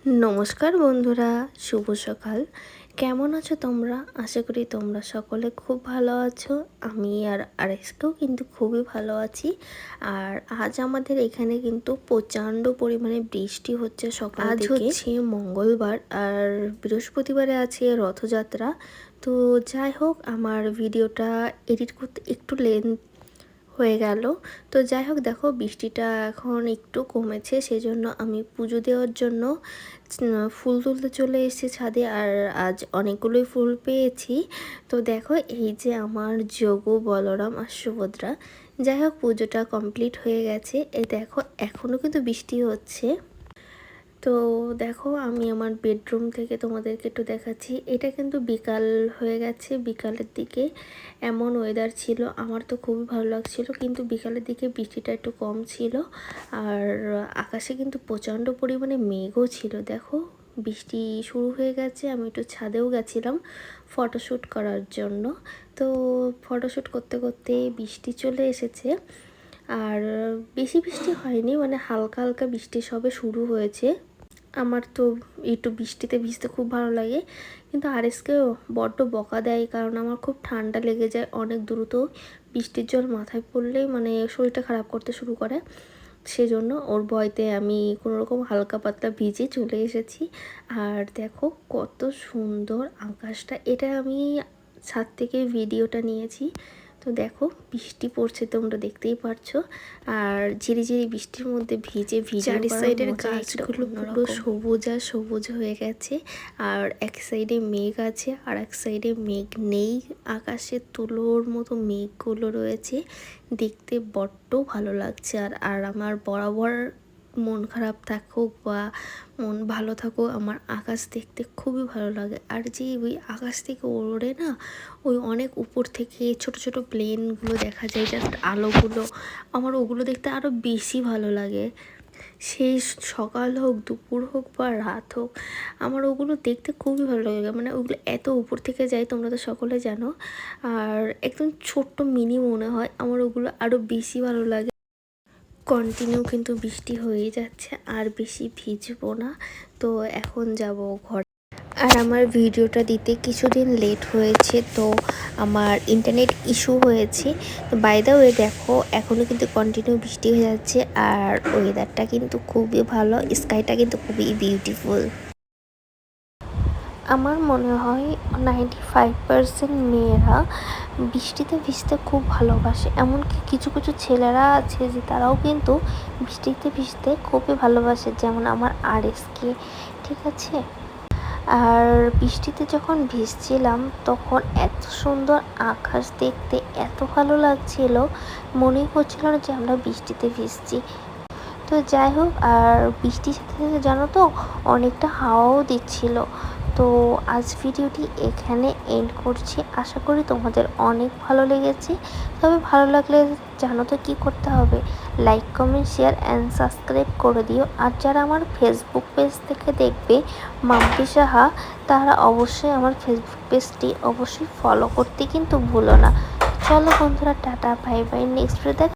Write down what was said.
নমস্কার বন্ধুরা, শুভ সকাল। কেমন আছো তোমরা? আশা করি তোমরা সকলে খুব ভালো আছো। আমি আর আরেসকেও কিন্তু খুবই ভালো আছি। আর আজ আমাদের এখানে কিন্তু প্রচণ্ড পরিমাণে বৃষ্টি হচ্ছে সকাল থেকে। আজ হচ্ছে মঙ্গলবার আর বৃহস্পতিবারে আছে রথযাত্রা। তো যাই হোক, আমার ভিডিওটা এডিট করতে একটু লেন্থ হয়ে গেল। তো যাই হোক, দেখো বৃষ্টিটা এখন একটু কমেছে, সেজন্য আমি পুজো দেওয়ার জন্য ফুল তুলতে চলে এসেছি ছাদে। আর আজ অনেকগুলোই ফুল পেয়েছি। তো দেখো, এই যে আমার যোগু, বলরাম আর সুভদ্রা। যাই হোক, পুজোটা কমপ্লিট হয়ে গেছে। এই দেখো, এখনও কিন্তু বৃষ্টি হচ্ছে। তো দেখো, আমি আমার বেডরুম থেকে তোমাদেরকে একটু দেখাচ্ছি। এটা কিন্তু বিকাল হয়ে গেছে। বিকালের দিকে এমন ওয়েদার ছিল, আমার তো খুবই ভালো লাগছিল। কিন্তু বিকালের দিকে বৃষ্টিটা একটু কম ছিল। আর আকাশে কিন্তু প্রচণ্ড পরিমাণে মেঘও ছিল। দেখো, বৃষ্টি শুরু হয়ে গেছে। আমি একটু ছাদেও গেছিলাম ফটোশ্যুট করার জন্য। তো ফটোশ্যুট করতে করতে বৃষ্টি চলে এসেছে। আর বেশি বৃষ্টি হয়নি, মানে হালকা হালকা বৃষ্টি সবে শুরু হয়েছে। আমার তো একটু বৃষ্টিতে ভিজতে খুব ভালো লাগে, কিন্তু আরএসকেও বড্ড বকা দেয়, কারণ আমার খুব ঠান্ডা লেগে যায় অনেক দ্রুত। বৃষ্টির জল মাথায় পড়লেই মানে শরীরটা খারাপ করতে শুরু করে। সেজন্য ওর ভয়তে আমি কোনোরকম হালকা পাতলা ভিজে চলে এসেছি। আর দেখো কত সুন্দর আকাশটা। এটা আমি ছাদ থেকে ভিডিওটা নিয়েছি। তো দেখো, বৃষ্টি পড়ছে, তোমরা দেখতেই পারছো। আর ঝিরিঝিরি বৃষ্টির মধ্যে ভিজে ভিজে চারি সাইডের গাছগুলো পুরো সবুজ আর সবুজ হয়ে গেছে। আর এক সাইডে মেঘ আছে আর এক সাইডে মেঘ নেই। আকাশে তুলোর মতো মেঘগুলো রয়েছে, দেখতে বড্ড ভালো লাগছে। আর আমার বরাবর মন খারাপ থাকুক বা মন ভালো থাকুক, আমার আকাশ দেখতে খুবই ভালো লাগে। আর যে ওই আকাশ থেকে ওড়ে না, ওই অনেক উপর থেকে ছোট ছোট প্লেনগুলো দেখা যায়, জাস্ট আলোগুলো, আমার ওগুলো দেখতে আরও বেশি ভালো লাগে। সেই সকাল হোক, দুপুর হোক বা রাত হোক, আমার ওগুলো দেখতে খুবই ভালো লাগে। মানে ওগুলো এত উপর থেকে যায়, তোমরা তো সকলে জানো। আর একদম ছোট্ট মিনি মনে হয়, আমার ওগুলো আরও বেশি ভালো লাগে। কন্টিনিউ কিন্তু বৃষ্টি হয়ে যাচ্ছে, আর বেশি ভিজবো না। তো এখন যাব ঘর। আর আমার ভিডিওটা দিতে কিছুদিন লেট হয়েছে, তো আমার ইন্টারনেট ইস্যু হয়েছে। তো বাই দ্য ওয়ে, দেখো এখনও কিন্তু কন্টিনিউ বৃষ্টি হয়ে যাচ্ছে। আর ওয়েদারটা কিন্তু খুবই ভালো, স্কাইটা কিন্তু খুবই বিউটিফুল। আমার মনে হয় 95% মেয়েরা বৃষ্টিতে ভিজতে খুব ভালোবাসে। এমনকি কিছু কিছু ছেলেরা আছে যে তারাও কিন্তু বৃষ্টিতে ভিজতে খুবই ভালোবাসে, যেমন আমার আরএসকে, ঠিক আছে। আর বৃষ্টিতে যখন ভিজছিলাম তখন এত সুন্দর আকাশ দেখতে, এত ভালো লাগছিল, মনেই হচ্ছিল না যে আমরা বৃষ্টিতে ভিজছি। তো যাই হোক, আর বৃষ্টির সাথে সাথে জানো তো অনেকটা হাওয়াও দিচ্ছিল। তো আজ ভিডিওটি এখানে এন্ড করছি। আশা করি তোমাদের অনেক ভালো লেগেছে। তবে ভালো লাগলে জানো তো কী করতে হবে, like, comment, share and subscribe করে দিও। আর যারা আমার ফেসবুক পেজ থেকে দেখবে, মাম্পি সাহা, তারা অবশ্যই আমার ফেসবুক পেজটি অবশ্যই ফলো করতে কিন্তু ভুলো না। চলো বন্ধুরা, tata, bye bye, next video